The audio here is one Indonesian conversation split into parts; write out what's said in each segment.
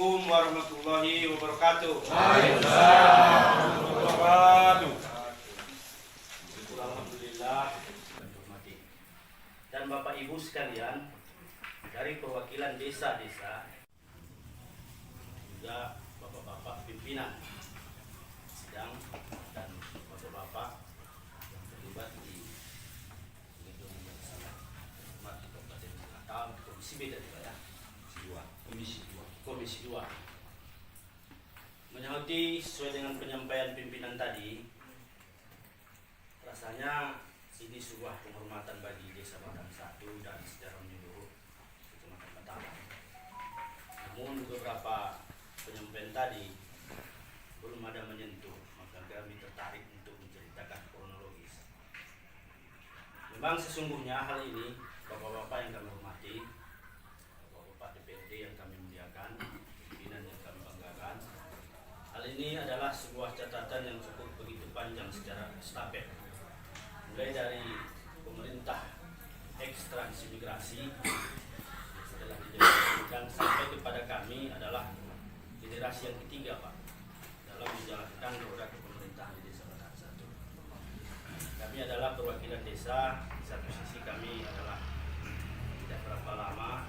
Assalamualaikum warahmatullahi wabarakatuh. Waalaikumsalam warahmatullahi wabarakatuh. Alhamdulillah. Dan Bapak Ibu sekalian, dari perwakilan desa-desa, juga Bapak-Bapak pimpinan sidang dan Bapak-Bapak yang terlibat di gedung Mati Kabupaten Natal, Komisi B tadi Pak ya? Komisi 2. Menyauti sesuai dengan penyampaian pimpinan tadi, rasanya ini sebuah penghormatan bagi Desa Batang 1 dan sejarah menyeluruh Kecamatan Bataran. Namun beberapa penyampaian tadi belum ada menyentuh, maka kami tertarik untuk menceritakan kronologis. Memang sesungguhnya hal ini, Bapak-Bapak yang kami hormati, Bapak DPRD yang kami muliakan, pimpinan yang kami banggakan, hal ini adalah sebuah catatan yang cukup begitu panjang secara estafet, mulai dari pemerintah ex-transmigrasi setelah dijalankan sampai kepada kami adalah generasi yang ketiga Pak dalam menjalankan roda kepemerintahan di Desa Batang 1. Kami adalah perwakilan desa, di satu sisi kami adalah tidak berapa lama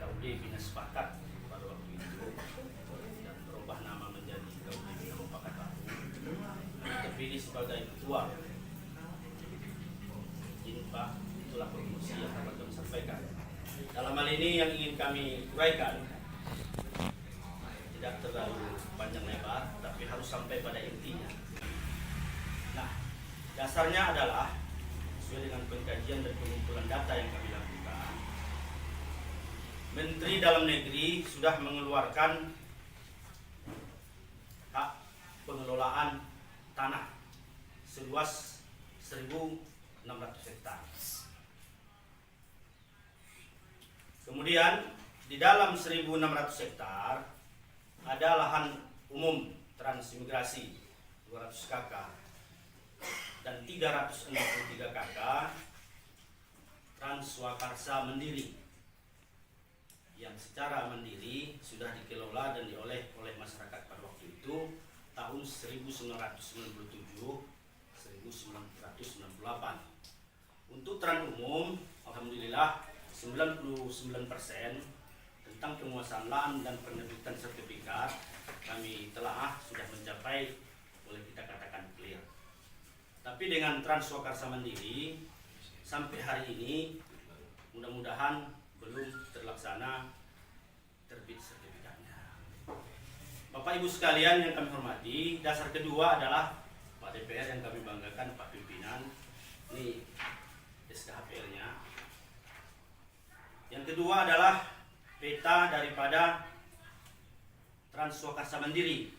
KUD Bina Sepakat pada waktu itu dan berubah nama menjadi KUD Bina Mufakat Baru. Kami terpilih sebagai ketua. Ini Pak, itulah promosi yang dapat kami sampaikan. Dalam hal ini yang ingin kami uraikan tidak terlalu panjang lebar, tapi harus sampai pada intinya. Nah, dasarnya adalah sesuai dengan pengkajian dan pengumpulan data yang kami lakukan, Menteri Dalam Negeri sudah mengeluarkan hak pengelolaan tanah seluas 1.600 hektar. Kemudian di dalam 1.600 hektar ada lahan umum transmigrasi 200 KK dan 363 KK Transwakarsa Mandiri yang secara mandiri sudah dikelola dan diolah oleh masyarakat pada waktu itu tahun 1997 1998. Untuk tran umum, alhamdulillah 99% tentang penguasaan lahan dan penerbitan sertifikat kami telah sudah mencapai, boleh kita katakan clear. Tapi dengan Transwakarsa Mandiri sampai hari ini mudah-mudahan belum terlaksana terbit sertifikatnya. Bapak Ibu sekalian yang kami hormati, dasar kedua adalah Pak DPR yang kami banggakan, Pak Pimpinan. Ini SKHPL-nya. Yang kedua adalah peta daripada Transwakarsa Mandiri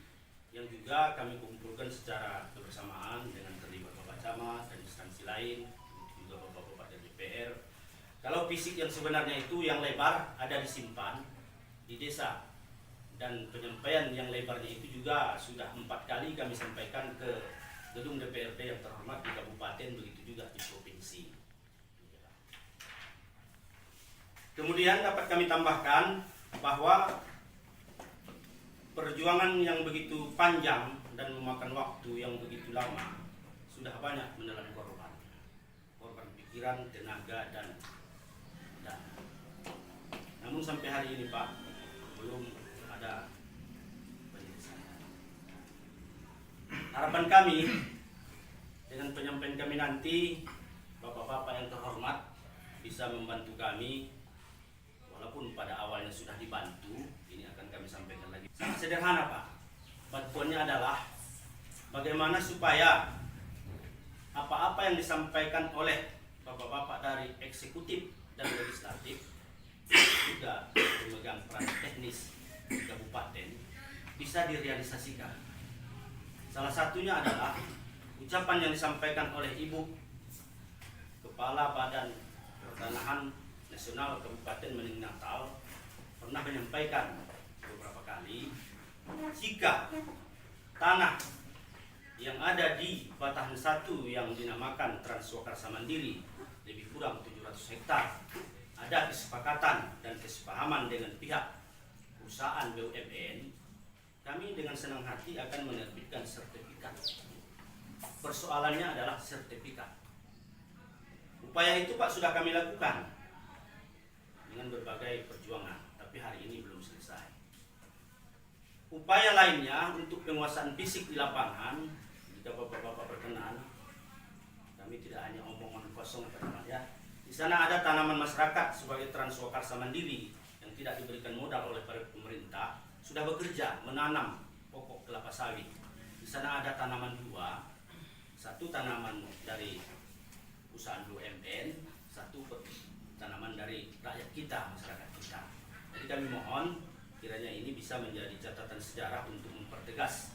yang juga kami kumpulkan secara kebersamaan dengan terlibat Bapak Camat dan instansi lain, juga Bapak-Bapak dari DPR. Kalau fisik yang sebenarnya itu yang lebar ada disimpan di desa, dan penyampaian yang lebarnya itu juga sudah 4 kali kami sampaikan ke gedung DPRD yang terhormat di kabupaten, begitu juga di provinsi. Kemudian dapat kami tambahkan bahwa perjuangan yang begitu panjang dan memakan waktu yang begitu lama sudah banyak menelan korban pikiran, tenaga, dan dana. Namun sampai hari ini Pak belum ada penyelesaian. Harapan kami dengan penyampaian kami nanti, Bapak-Bapak yang terhormat bisa membantu kami. Walaupun pada awalnya sudah dibantu, ini akan kami sampaikan lagi. Sangat sederhana Pak. Bantuannya adalah bagaimana supaya apa-apa yang disampaikan oleh Bapak-Bapak dari eksekutif dan legislatif, juga pemegang peran teknis di kabupaten, bisa direalisasikan. Salah satunya adalah ucapan yang disampaikan oleh Ibu Kepala Badan Pertanahan Nasional Kabupaten Maning Natal pernah menyampaikan beberapa kali, jika tanah yang ada di Batahan 1 yang dinamakan Transwakarsa Mandiri lebih kurang 700 hektar, ada kesepakatan dan kesepahaman dengan pihak perusahaan BUMN, kami dengan senang hati akan menerbitkan sertifikat. Persoalannya adalah sertifikat. Upaya itu Pak sudah kami lakukan dengan berbagai perjuangan, tapi hari ini belum selesai. Upaya lainnya untuk penguasaan fisik di lapangan, jika Bapak-Bapak berkenan, kami tidak hanya omongan kosong ya. Di sana ada tanaman masyarakat sebagai Transwakarsa mandiri yang tidak diberikan modal oleh pemerintah, sudah bekerja menanam pokok kelapa sawit. Di sana ada tanaman dua, satu tanaman dari perusahaan BUMN, satu tanaman dari rakyat kita, masyarakat kita. Jadi kami mohon kiranya ini bisa menjadi catatan sejarah untuk mempertegas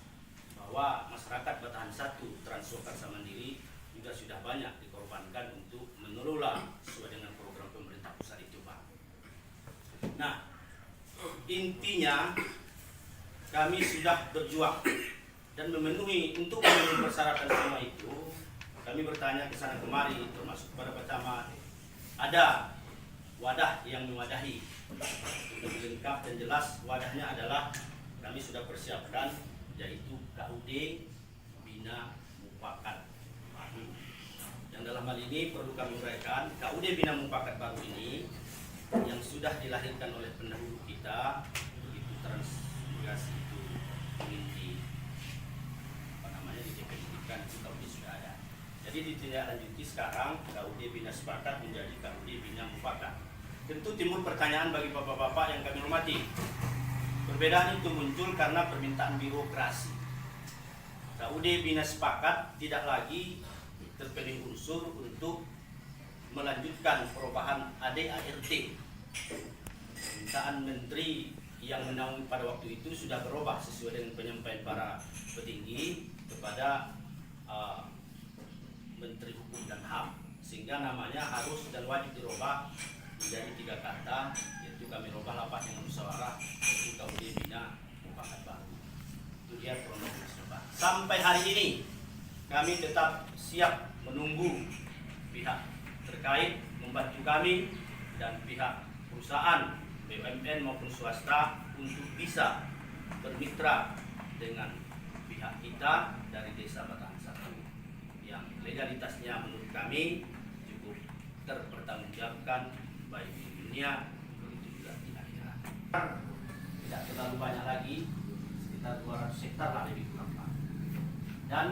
bahwa masyarakat Batahan 1 Transwakarsa mandiri juga sudah banyak dikorbankan untuk mengelola sesuai dengan program pemerintah pusat itu, Pak. Nah, intinya kami sudah berjuang dan untuk memenuhi persyaratan semua itu. Kami bertanya ke sana kemari, termasuk kepada Pak Camat, ada wadah yang mewadahi. Untuk lengkap dan jelas wadahnya adalah kami sudah persiapkan, yaitu KUD Bina Mufakat Baru. Yang dalam hal ini perlu kami uraikan, KUD Bina Mufakat Baru ini yang sudah dilahirkan oleh pendahulu kita, begitu transmigrasi itu ingin di definisikan, itu KUD sudah ada. Jadi ditindaklanjuti sekarang KUD Bina Sepakat menjadi KUD Bina Mufakat. Tentu timbul pertanyaan bagi bapak-bapak yang kami hormati. Perbedaan itu muncul karena permintaan birokrasi. KUD Bina Sepakat tidak lagi terpilih unsur untuk melanjutkan perubahan ADART. Permintaan menteri yang menaungi pada waktu itu sudah berubah sesuai dengan penyampaian para petinggi kepada Menteri Hukum dan HAM, sehingga namanya harus dan wajib dirubah menjadi 3 kata, yaitu kami rubah lapak dengan musyawarah yaitu KUD Bina Mufakat Baru. Itu dia kronologisnya, Pak. Sampai hari ini kami tetap siap menunggu pihak terkait membantu kami dan pihak perusahaan BUMN maupun swasta untuk bisa bermitra dengan pihak kita dari Desa Batahan 1 yang legalitasnya menurut kami cukup terpertanggungjawabkan baik di dunia begitu juga di akhirat. Tidak terlalu banyak lagi, sekitar 200 hektar lah lebih kurang, Pak. Dan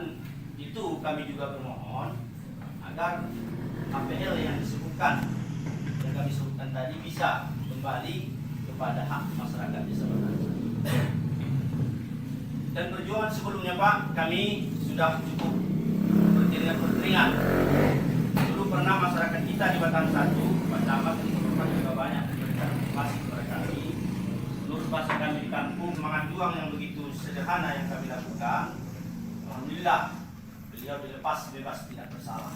itu kami juga bermohon agar APL yang disebutkan yang kami sebutkan tadi bisa kembali kepada hak masyarakat Desa Batahan. Dan perjuangan sebelumnya, Pak, kami sudah cukup berkeringat. Dulu pernah masyarakat kita di Batahan 1, Pak Camat dan juga banyak memberikan informasi kepada kami. Menurut bahasa kami di kampung, semangat juang yang begitu sederhana yang kami lakukan, alhamdulillah beliau dilepas bebas tidak bersalah.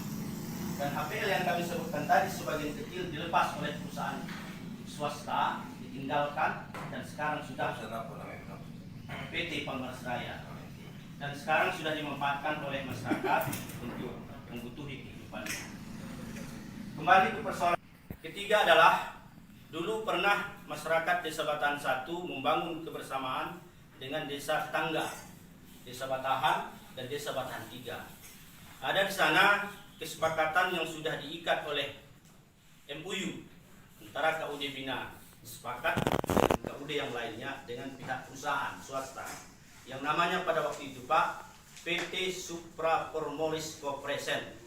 Dan HPL yang kami sebutkan tadi sebagian kecil dilepas oleh perusahaan swasta, ditinggalkan, dan sekarang sudah PT Palmaras Raya. Dan sekarang sudah dimanfaatkan oleh masyarakat untuk membutuhi kehidupannya. Kembali ke persoalan ketiga adalah dulu pernah masyarakat Desa Batahan 1 membangun kebersamaan dengan desa tetangga, Desa Batahan dan Desa Batahan 3. Ada di sana kesepakatan yang sudah diikat oleh MUU antara KUD Bina Sepakat dan KUD yang lainnya dengan pihak perusahaan swasta yang namanya pada waktu itu, Pak, PT Supra Formolis Corporation.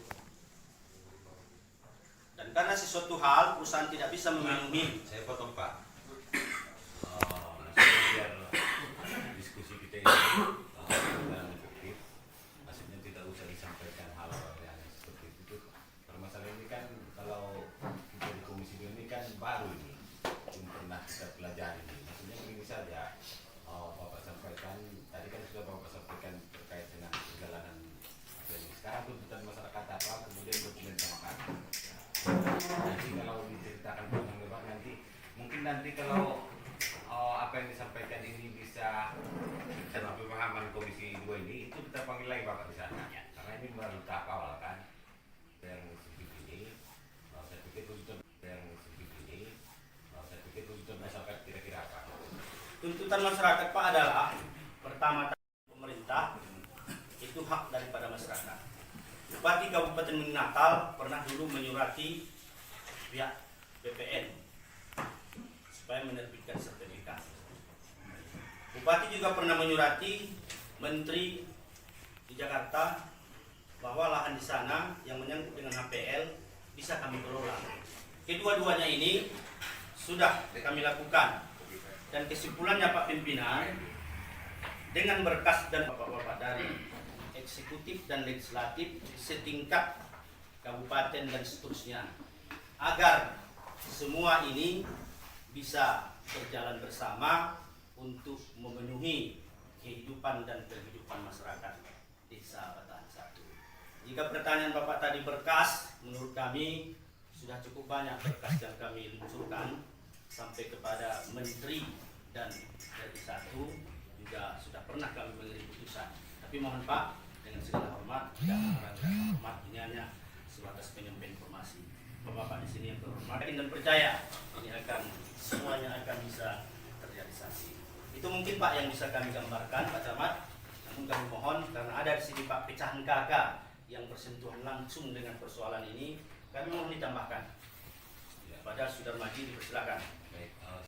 Dan karena sesuatu hal perusahaan tidak bisa memenuhi. Saya potong, Pak. Biar diskusi kita ini dalam efektif, maksudnya tidak usah disampaikan hal-hal yang seperti itu. Permasalahan ini kan kalau kita di komisi ini kan baru ini, belum pernah kita pelajari. Maksudnya begini saja, Bapak sampaikan tadi kan sudah Bapak sampaikan terkait dengan perjalanan apa ini. Sekarang tuntutan masyarakat apa, kemudian dokumen sama kami. Nanti kalau diceritakan panjang lebar nanti kalau apa yang disampaikan ini bisa dalam pemahaman komisi 2 ini, itu kita panggil lagi Bapak di sana ya. Karena ini baru tahap awal kan. Yang seperti ini, saya pikir tuntutan masyarakat kira-kira apa? tuntutan masyarakat Pak adalah pertama pemerintah itu hak daripada masyarakat. Bupati Kabupaten Natal pernah dulu menyurati pihak BPN supaya menerbitkan sertifikat. Bupati juga pernah menyurati Menteri di Jakarta bahwa lahan di sana yang menyangkut dengan HPL bisa kami kelola. Kedua-duanya ini sudah kami lakukan, dan kesimpulannya Pak Pimpinan, dengan berkas dan bapak-bapak dari eksekutif dan legislatif setingkat kabupaten dan seterusnya, agar semua ini bisa berjalan bersama untuk memenuhi kehidupan dan kehidupan masyarakat Desa Batahan 1. Jika pertanyaan Bapak tadi berkas, menurut kami sudah cukup banyak berkas yang kami luncurkan sampai kepada Menteri, dan dari satu juga sudah pernah kami mengirim putusan. Tapi mohon Pak, dengan segala hormat, dan hormat ini hanya sebatas penyampaian informasi. Bapak di sini yang terhormat dan percaya ini akan semuanya akan bisa terrealisasi. Itu mungkin Pak yang bisa kami gambarkan Pak Camat. Namun kami mohon, karena ada di sini Pak pecahan kakak yang bersentuhan langsung dengan persoalan ini, kami mohon ditambahkan. Pada Sudarmaji dipersilakan.